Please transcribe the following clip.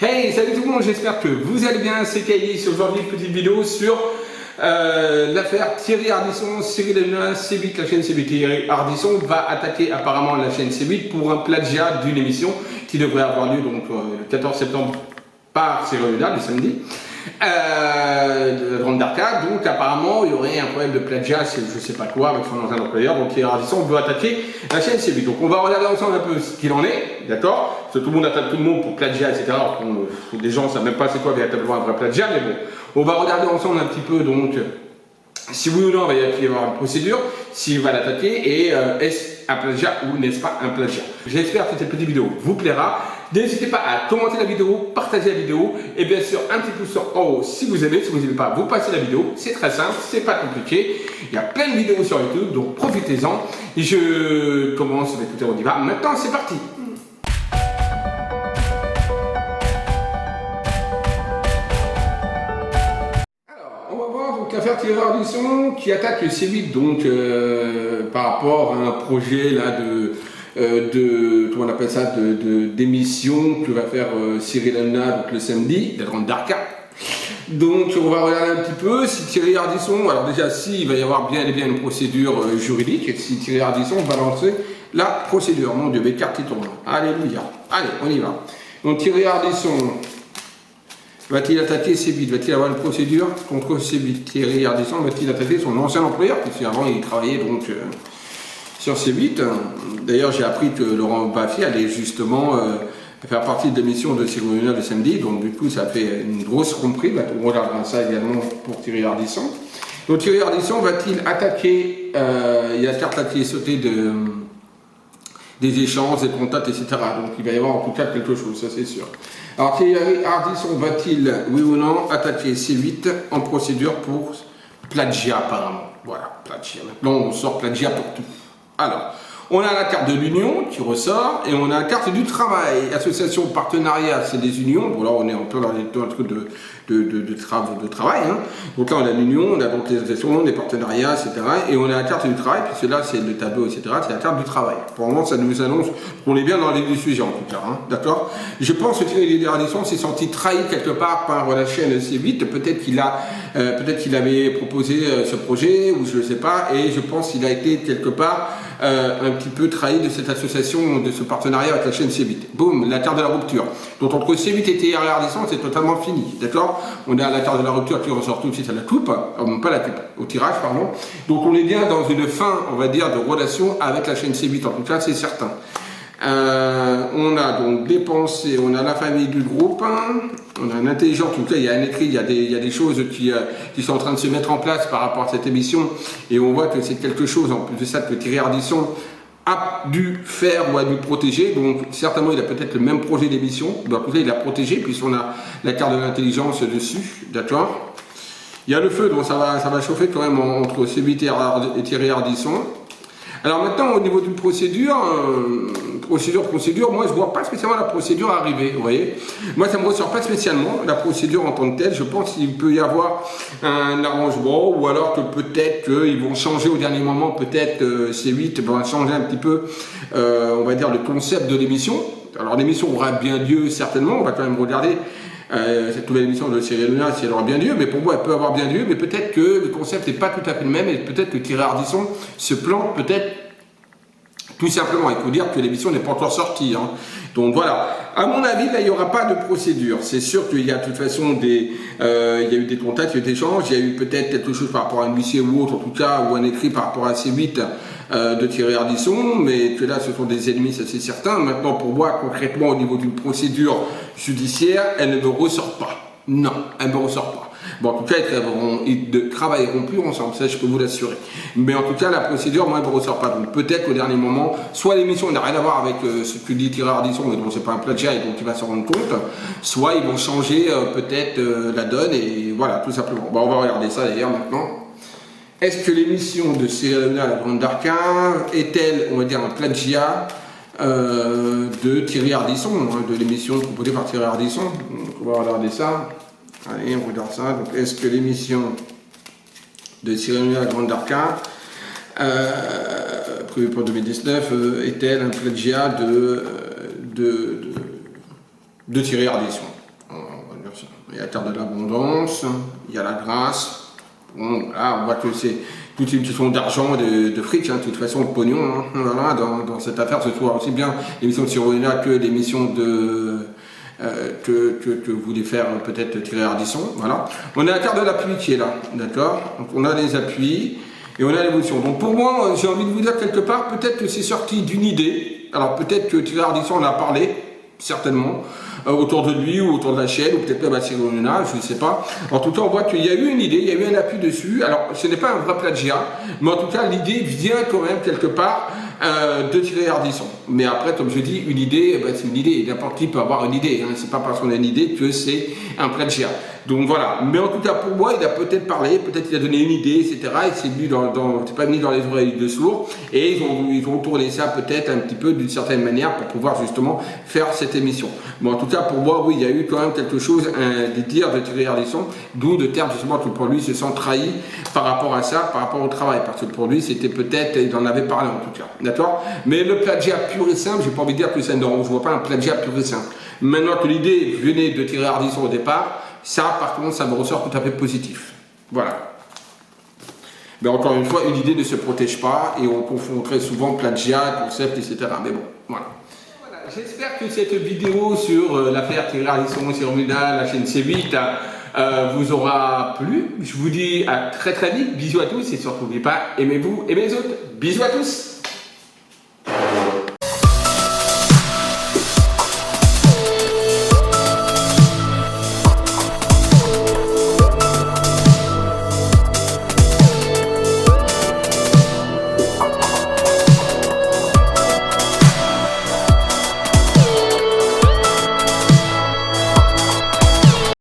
Hey, salut tout le monde, j'espère que vous allez bien, c'est Kailis. Aujourd'hui, une petite vidéo sur l'affaire Thierry Ardisson, Cyril Hanouna, C8, la chaîne C8. Thierry Ardisson va attaquer apparemment la chaîne C8 pour un plagiat d'une émission qui devrait avoir lieu donc, le 14 septembre par Cyril Hanouna, le samedi, de la Grande d'Arcade. Donc apparemment, il y aurait un problème de plagiat, je sais pas quoi, avec son ancien employeur. Donc Thierry Ardisson veut attaquer la chaîne C8. Donc on va regarder ensemble un peu ce qu'il en est, d'accord? Parce que tout le monde attaque tout le monde pour plagiat, etc. Alors, des gens ne savent même pas c'est quoi véritablement un vrai plagiat, mais bon. On va regarder ensemble un petit peu, donc, si oui ou non il va y avoir une procédure, s'il va l'attaquer, et est-ce un plagiat ou n'est-ce pas un plagiat. J'espère que cette petite vidéo vous plaira. N'hésitez pas à commenter la vidéo, partager la vidéo, et bien sûr un petit pouce en haut si vous aimez. Si vous n'aimez pas, vous passez la vidéo. C'est très simple, c'est pas compliqué. Il y a plein de vidéos sur YouTube, donc profitez-en. Je commence, écoutez, on y va. Maintenant, c'est parti. L'affaire Thierry Ardisson qui attaque le C8 donc par rapport à un projet là comment on appelle ça, d'émission que va faire Cyril Hanouna donc le samedi, la Grande d'Arcade. Donc on va regarder un petit peu si Thierry Ardisson, alors déjà s'il va y avoir bien et bien une procédure juridique, et si Thierry Ardisson va lancer la procédure. Mon Dieu, mes cartes qui tombent. Alléluia. Allez, on y va. Donc Thierry Ardisson. Va-t-il attaquer C8? Va-t-il avoir une procédure contre C8? Thierry Ardisson va-t-il attaquer son ancien employeur? Puisqu'avant il travaillait donc sur C8. D'ailleurs j'ai appris que Laurent Baffy allait justement faire partie de l'émission de Cyril Hanouna le samedi. Donc du coup ça fait une grosse tromperie. On regardera ça également pour Thierry Ardisson. Donc Thierry Ardisson va-t-il attaquer, il y a carte qui est sautée des échanges, des contacts, etc. Donc il va y avoir en tout cas quelque chose, ça c'est sûr. Alors Thierry Ardisson va-t-il, oui ou non, attaquer C8 en procédure pour plagiat apparemment? Voilà, plagiat. Maintenant on sort plagiat pour tout. Alors, on a la carte de l'union qui ressort et on a la carte du travail. Association, partenariat, c'est des unions. Bon là on est un peu dans un truc de travail. Hein. Donc là on a l'union, on a donc les associations, les partenariats, etc. Et on a la carte du travail, puisque là c'est le tableau, etc. C'est la carte du travail. Pour le moment ça nous annonce qu'on est bien dans les sujets en tout cas. Hein. D'accord? Je pense que Thierry Ardisson s'est senti trahi quelque part par la chaîne C8. Peut-être qu'il avait proposé ce projet, ou je ne sais pas, et je pense qu'il a été quelque part un petit peu trahi de cette association, de ce partenariat avec la chaîne C8. Boum, la carte de la rupture. Donc entre C8 et Thierry Ardisson, c'est totalement fini. D'accord? On a la carte de la rupture qui ressort tout de suite à la coupe, pas la coupe, au tirage, pardon. Donc on est bien dans une fin, on va dire, de relation avec la chaîne C8, en tout cas, c'est certain. On a donc des pensées, on a la famille du groupe, on a un intelligent, en tout cas il y a un écrit, il y a des choses qui sont en train de se mettre en place par rapport à cette émission, et on voit que c'est quelque chose, en plus de ça, que Thierry Ardisson a dû faire ou a dû protéger. Donc certainement il a peut-être le même projet d'émission, donc il a protégé, puisqu'on a la carte de l'intelligence dessus, d'accord. Il y a le feu, donc ça va chauffer quand même entre C8 et Thierry Ardisson. Alors maintenant, au niveau d'une procédure, moi je vois pas spécialement la procédure arriver, vous voyez. Moi ça me ressort pas spécialement la procédure en tant que telle. Je pense qu'il peut y avoir un arrangement, ou alors que peut-être qu'ils vont changer au dernier moment, peut-être C8 va changer un petit peu, on va dire, le concept de l'émission. Alors l'émission aura bien lieu certainement, on va quand même regarder cette nouvelle émission de Cyril Hanouna, si elle aura bien lieu, mais pour moi elle peut avoir bien lieu, mais peut-être que le concept n'est pas tout à fait le même, et peut-être que Thierry Ardisson se plante, peut-être tout simplement. Il faut dire que l'émission n'est pas encore sortie. Hein. Donc voilà, à mon avis, là il n'y aura pas de procédure. C'est sûr qu'il y a de toute façon il y a eu des contacts, il y a eu des échanges, il y a eu peut-être quelque chose par rapport à un huissier ou autre, en tout cas, ou un écrit par rapport à C8 de Thierry Ardisson, mais que là ce sont des ennemis, ça c'est certain. Maintenant pour moi concrètement au niveau d'une procédure judiciaire, elle ne me ressort pas. Non, elle ne me ressort pas. Bon, en tout cas, ils ne travailleront plus ensemble, ça je peux vous l'assurer. Mais en tout cas, la procédure, moi, elle ne me ressort pas. Donc peut-être qu'au dernier moment, soit l'émission n'a rien à voir avec ce que dit Thierry Ardisson, mais donc c'est pas un plagiat et donc il va s'en rendre compte, soit ils vont changer peut-être la donne, et voilà, tout simplement. Bon, on va regarder ça d'ailleurs maintenant. Est-ce que l'émission de Cyril Hanouna, la Grande d'Arcade, est-elle, on va dire, un plagiat de Thierry Ardisson, hein, de l'émission proposée par Thierry Ardisson? Donc, on va regarder ça. Allez, on regarde ça. Donc, est-ce que l'émission de Cyril Hanouna, la Grande d'Arcade, prévue pour 2019, est-elle un plagiat de Thierry Ardisson? dire ça. Il y a la terre de l'abondance, il y a la grâce. Bon, là, on voit que c'est toute une question d'argent, de fric, hein, de toute façon, de pognon, hein, voilà, dans cette affaire, ce soit aussi bien l'émission de Cyrulina que l'émission que vous voulez faire peut-être Thierry Ardisson, voilà. On a la carte de l'appui qui est là, d'accord. Donc on a les appuis et on a l'évolution. Donc pour moi, j'ai envie de vous dire quelque part, peut-être que c'est sorti d'une idée. Alors peut-être que Thierry Ardisson en a parlé, certainement, autour de lui ou autour de la chaîne, ou peut-être même à Cyrulina, je ne sais pas. En tout cas, on voit qu'il y a eu une idée, il y a eu un appui dessus. Alors ce n'est pas un vrai plagiat, mais en tout cas l'idée vient quand même quelque part de Thierry Ardisson. Mais après, comme je dis, une idée, ben, c'est une idée. N'importe qui peut avoir une idée. Hein. C'est pas parce qu'on a une idée que c'est un plagiat. Donc voilà. Mais en tout cas, pour moi, il a peut-être parlé, peut-être il a donné une idée, etc. Et c'est venu c'est pas venu dans les oreilles de sourds. Et ils ont tourné ça peut-être un petit peu d'une certaine manière pour pouvoir justement faire cette émission. Mais en tout cas, pour moi, oui, il y a eu quand même quelque chose, des dires de Thierry Ardisson, d'où de terme justement que pour lui se sent trahi par rapport à ça, par rapport au travail. Parce que pour lui, c'était peut-être, il en avait parlé en tout cas. D'accord? Mais le plagiat pur et simple, j'ai pas envie de dire que ça, non, je vois pas un plagiat pur et simple. Maintenant que l'idée venait de Thierry Ardisson au départ, ça, par contre, ça me ressort tout à fait positif. Voilà. Mais encore une fois, une idée ne se protège pas et on confond très souvent plagiat, concept, etc. Mais bon, voilà. J'espère que cette vidéo sur l'affaire Thierry Ardisson, Cyrulina, la chaîne C8 vous aura plu. Je vous dis à très très vite. Bisous à tous et surtout n'oubliez pas, aimez-vous, aimez les autres. Bisous à tous.